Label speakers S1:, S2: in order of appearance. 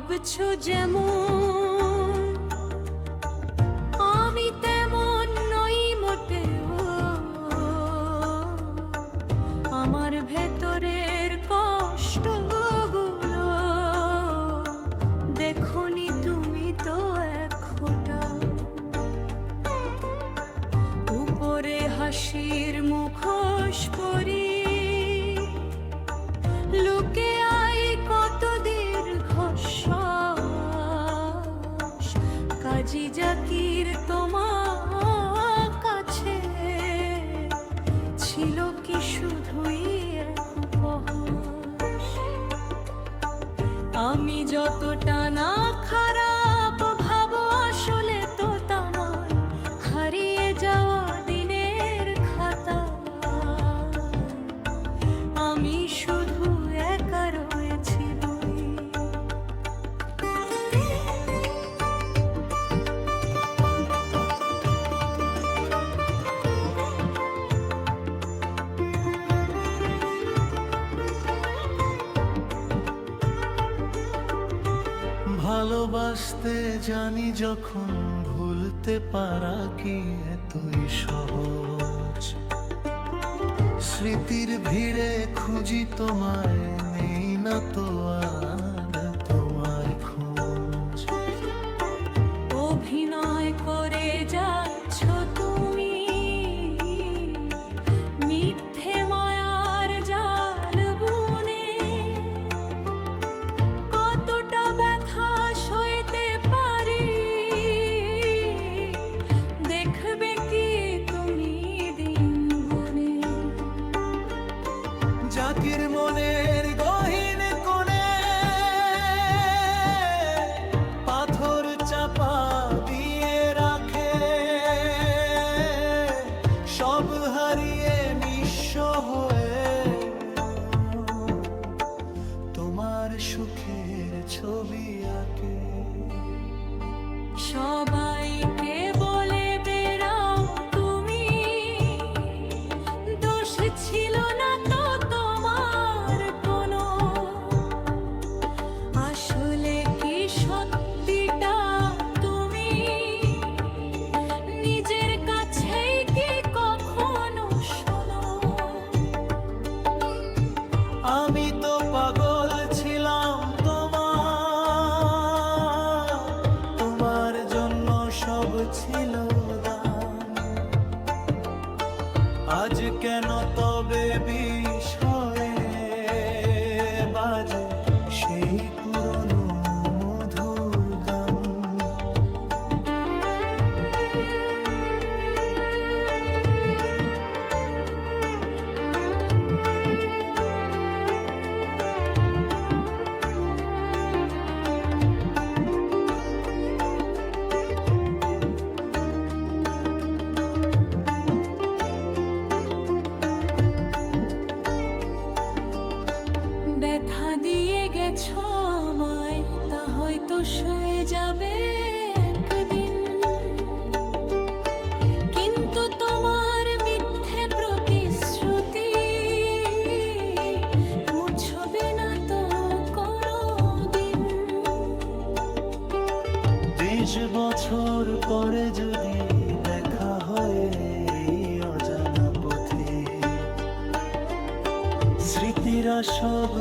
S1: ভাবছো যেমন আমি তেমন নই মোটেও। আমার ভেতরের কষ্টগুলো দেখোনি তুমি তো এক ফোঁটা। উপরে হাসির মুখোশ পরি লুকে আই কত দীর্ঘশ্বাস। কাজী জাকির তোমার কাছে ছিল কি শুধুই এক উপহাস। আমি যতটা না খারাপ ভাবো আসলে তো তার হারিয়ে যাওয়া দিনের খাতা। আমি শুধু একা রয়েছি বই।
S2: ভালোবাসতে জানি যখন ভুলতে পারা কি এতই সহজ। স্মৃতির ভিড়ে খুঁজি তোমায়, নেই না তো আর তোমার খোঁজ।
S1: অভিনয় করে যাচ্ছ তুমি মিথ্যে মায়ার জাল বুনে। কতটা ব্যথা সইতে পারি দেখবে কি তুমি দিন গুনে।
S2: জাকির মনের গহীন কোণে পাথর চাপা দিয়ে রাখে। সব হারিয়ে নিঃস্ব হয়ে তোমার সুখের ছবি আঁকে।
S1: সবাইকে বলে বেড়াও তুমি দোষ ছিল না তো তোমার কোনো। আসলে কি সত্যিটা তুমি নিজের কাছেই কি কখনো শোনো?
S2: আমি তো পাগল ছিলাম তোমার জন্য সব ছিল দান। আজ কেন তবে বিষয়ে বাজে সেই পুরনো মধুর গান।
S1: ব্যথা দিয়ে গেছো আমায় তা হয়তো সয়ে যাবে একদিন। কিন্তু তোমার মিথ্যে প্রতিশ্রুতি মুছবে না তো কোনোদিন।
S2: 20 বছর পরে যদি দেখা হয় এই অজানা পথে, স্মৃতিরা সব